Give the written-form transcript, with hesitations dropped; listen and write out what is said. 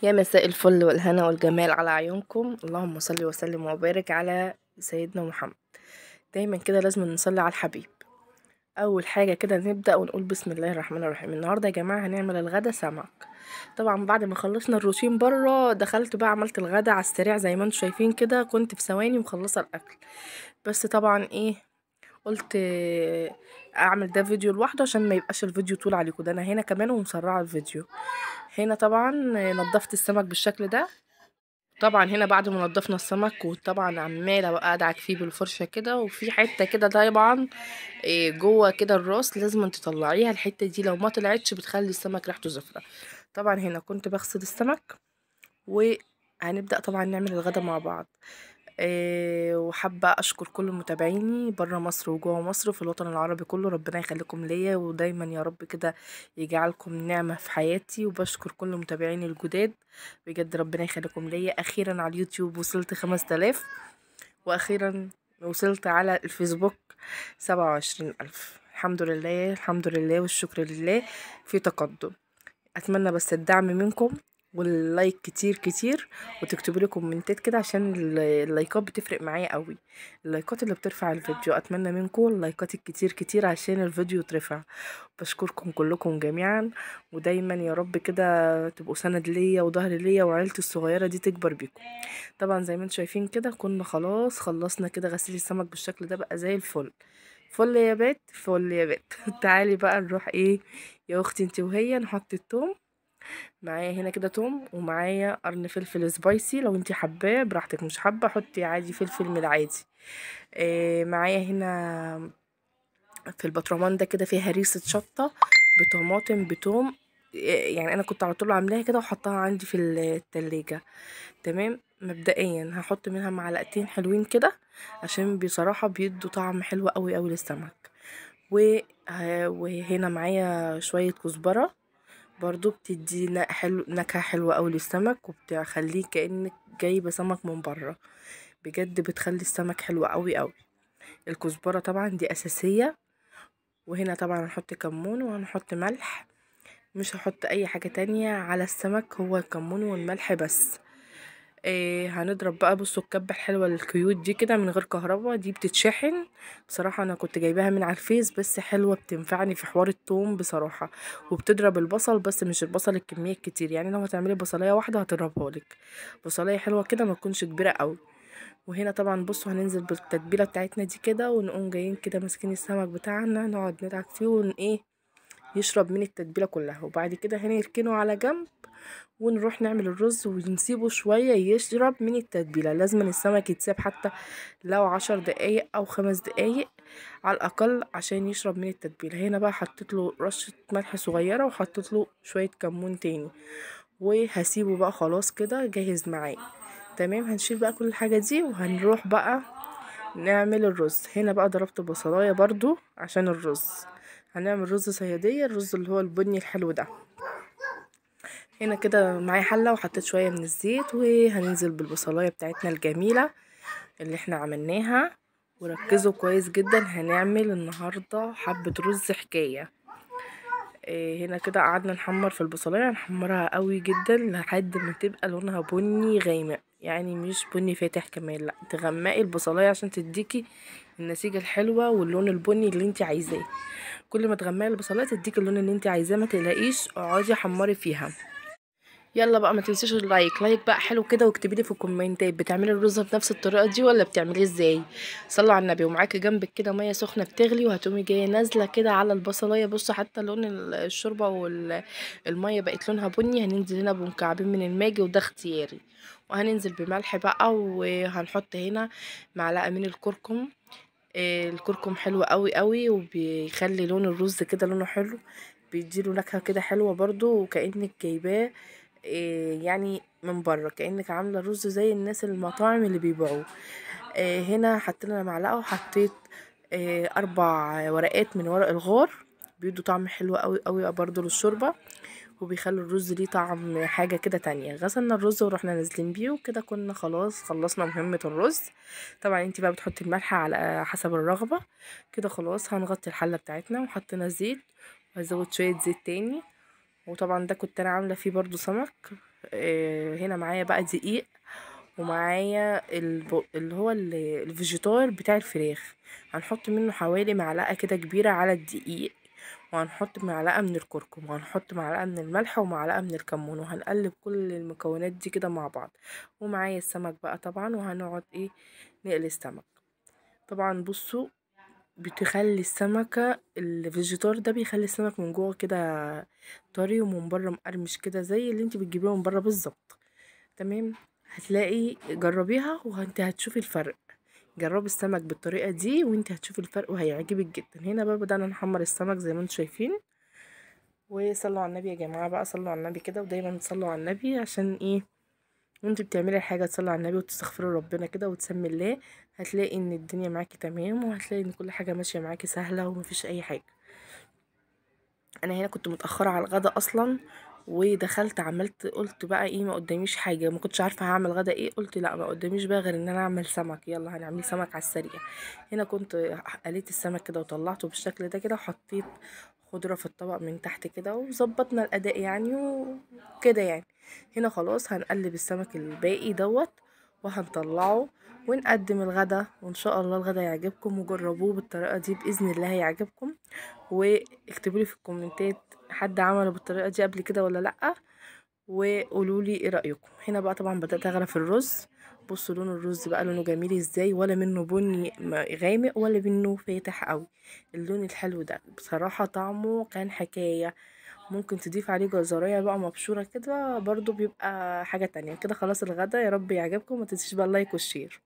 يا مساء الفل والهنا والجمال على عيونكم. اللهم صل وسلم وبارك على سيدنا محمد. دايما كده لازم نصلي على الحبيب. اول حاجه كده نبدا ونقول بسم الله الرحمن الرحيم. النهارده يا جماعه هنعمل الغدا سمك. طبعا بعد ما خلصنا الروتين بره دخلت بقى عملت الغدا على السريع زي ما انتم شايفين كده، كنت في ثواني مخلصه الاكل. بس طبعا قلت اعمل ده فيديو لوحده عشان ما يبقاش الفيديو طول عليكم. ده انا هنا كمان ومسرعه الفيديو. هنا طبعا نضفت السمك بالشكل ده. طبعا هنا بعد ما نضفنا السمك وطبعا عماله بقى ادعك فيه بالفرشه كده، وفي حته كده طبعا جوه كده الراس لازم تطلعيها. الحته دي لو ما طلعتش بتخلي السمك ريحته زفره. طبعا هنا كنت بغسل السمك وهنبدا طبعا نعمل الغدا مع بعض. وحابة أشكر كل متابعيني برا مصر وجوا مصر في الوطن العربي كله. ربنا يخليكم ليا ودايما يا رب كده يجعلكم نعمة في حياتي. وبشكر كل متابعيني الجداد بجد، ربنا يخليكم ليا. أخيرا على اليوتيوب وصلت 5000، وأخيرا وصلت على الفيسبوك 27,000. الحمد لله الحمد لله والشكر لله في تقدم. اتمنى بس الدعم منكم واللايك كتير كتير، وتكتبوا لي كومنتات كده عشان اللايكات بتفرق معايا قوي. اللايكات اللي بترفع الفيديو. اتمنى منكم اللايكات الكتير كتير عشان الفيديو يترفع. بشكركم كلكم جميعا، ودايما يا رب كده تبقوا سند ليا وظهر ليا وعيلتي الصغيره دي تكبر بيكم. طبعا زي ما انتم شايفين كده كنا خلاص خلصنا كده غسيل السمك بالشكل ده بقى زي الفل. فل يا بيت فل يا بيت. تعالي بقى نروح يا اختي انت وهي نحط التوم. معايا هنا كده توم، ومعايا قرن فلفل سبايسي لو انتي حباه براحتك، مش حابه حطي عادي فلفل من العادي. معايا هنا في البطرمان ده كده فيه هريسه شطه بطماطم بتوم. يعني انا كنت على طول عاملاها كده وحطها عندي في التلاجة. تمام. مبدئيا هحط منها معلقتين حلوين كده عشان بصراحه بيدوا طعم حلو قوي قوي للسمك. وهنا معايا شويه كزبره برضو بتدي نكهة حلوة اوي للسمك، وبتخليه كأنك جايبة سمك من بره. بجد بتخلي السمك حلو اوي اوي. الكزبرة طبعا دي اساسية. وهنا طبعا هنحط كمون وهنحط ملح. مش هحط اي حاجة تانية على السمك، هو الكمون والملح بس. هنضرب بقى. بصوا الكبة الحلوة الكيوت دي كده من غير كهرباء، دي بتتشحن. بصراحة انا كنت جايباها من على الفيس، بس حلوة بتنفعني في حوار التوم بصراحة. وبتضرب البصل بس مش البصل الكمية الكتير، يعني لو هتعملي بصلاية واحدة هتضربها لك بصلاية حلوة كده ما تكونش كبيرة قوي. وهنا طبعا بصوا هننزل بالتتبيلة بتاعتنا دي كده، ونقوم جايين كده ماسكين السمك بتاعنا نقعد ندعك فيه يشرب من التتبيلة كلها. وبعد كده هنركنه على جنب ونروح نعمل الرز ونسيبه شوية يشرب من التتبيلة. لازم السمك يتساب حتى لو 10 دقايق او 5 دقايق على الاقل عشان يشرب من التتبيلة. هنا بقى حطيت له رشة ملح صغيرة وحطيت له شوية كمون تاني، وهسيبه بقى خلاص كده جاهز معايا. تمام. هنشيل بقى كل الحاجة دي وهنروح بقى نعمل الرز. هنا بقى ضربت بصلاية برضو عشان الرز. هنعمل رز صيادية، الرز اللي هو البني الحلو ده. هنا كده معايا حلة وحطيت شوية من الزيت، وهننزل بالبصلاية بتاعتنا الجميلة اللي احنا عملناها. وركزوا كويس جدا، هنعمل النهاردة حبة رز حكاية. هنا كده قعدنا نحمر في البصلاية، نحمرها قوي جدا لحد ما تبقى لونها بني غامق، يعني مش بني فاتح كمان، لا تغمقي البصلاية عشان تديكي النسيجة الحلوة واللون البني اللي انت عايزاه. كل ما تغمقي البصلاية تديكي اللون اللي انت عايزاه، ما تقلقيش اقعدي حمري فيها. يلا بقى ما تنسيش اللايك بقى حلو كده، واكتبي لي في الكومنتات بتعملي الرز بنفس الطريقه دي ولا بتعمليه ازاي. صلوا على النبي. ومعاكي جنبك كده ميه سخنه بتغلي، وهتقومي جايه نازله كده على البصلايه. بصوا حتى لون الشوربه والميه بقت لونها بني. هننزل هنا بمكعبين من الماجي وده اختياري، وهننزل بملح بقى، وهنحط هنا معلقه من الكركم. الكركم حلو قوي قوي وبيخلي لون الرز كده لونه حلو، بيديله نكهه كده حلوه برضو، وكأنك جايباه يعني من بره، كأنك عامله رز زي الناس المطاعم اللي بيبيعوه. هنا حطينا معلقه وحطيت 4 ورقات من ورق الغار، بيدوا طعم حلو قوي قوي برضو للشوربه، وبيخلوا الرز ليه طعم حاجه كده تانية. غسلنا الرز ورحنا نازلين بيه، وكده كنا خلاص خلصنا مهمه الرز. طبعا انتي بقى بتحطي الملح على حسب الرغبه. كده خلاص هنغطي الحله بتاعتنا وحطينا زيت، وهزود شويه زيت تاني. وطبعا ده كنت انا عامله فيه برضو سمك. هنا معايا بقى دقيق، ومعايا اللي هو الفيجيتار بتاع الفراخ. هنحط منه حوالي معلقة كده كبيرة على الدقيق، وهنحط معلقة من الكركم، وهنحط معلقة من الملح، ومعلقة من الكمون، وهنقلب كل المكونات دي كده مع بعض. ومعايا السمك بقى طبعا، وهنقعد نقلي السمك. طبعا بصوا، بتخلي السمكة الفيجيتار ده بيخلي السمك من جوه كده طري، ومن بره مقرمش كده زي اللي انت بتجيبيه من بره بالظبط. تمام. هتلاقي جربيها وانت هتشوفي الفرق. جربي السمك بالطريقة دي وانت هتشوفي الفرق وهيعجبك جدا. هنا بقى بدأنا نحمر السمك زي ما انتم شايفين. وصلوا على النبي يا جماعة بقى، صلوا على النبي كده، ودايما تصلوا على النبي عشان وانت بتعملي الحاجة تصلي على النبي وتستغفري ربنا كده وتسمي الله. هتلاقي ان الدنيا معاكي تمام، وهتلاقي ان كل حاجة ماشية معاكي سهلة ومفيش اي حاجة. انا هنا كنت متأخرة على الغدا اصلا، ودخلت عملت قلت بقى ما قداميش حاجة، ما كنتش عارفة هعمل غدا قلت لا، ما قداميش بقى غير ان انا اعمل سمك، يلا هنعمل سمك على السريع. هنا كنت قليت السمك كده وطلعته بالشكل ده كده، وحطيت خضرة في الطبق من تحت كده، وظبطنا الاداء وكده هنا خلاص هنقلب السمك الباقي وهنطلعه ونقدم الغدا. وان شاء الله الغدا يعجبكم، وجربوه بالطريقة دي بإذن الله هيعجبكم. واكتبوا لي في الكومنتات حد عمله بالطريقه دي قبل كده ولا لا، وقولوا لي ايه رايكم. هنا بقى طبعا بدات اغرف الرز. بصوا لون الرز بقى لونه جميل ازاي، ولا منه بني غامق ولا منه فاتح قوي. اللون الحلو ده بصراحه طعمه كان حكايه. ممكن تضيف عليه جزرايه بقى مبشوره كده برضو، بيبقى حاجه تانية كده. خلاص الغدا، يا رب يعجبكم، ما تنسيش بقى اللايك والشير.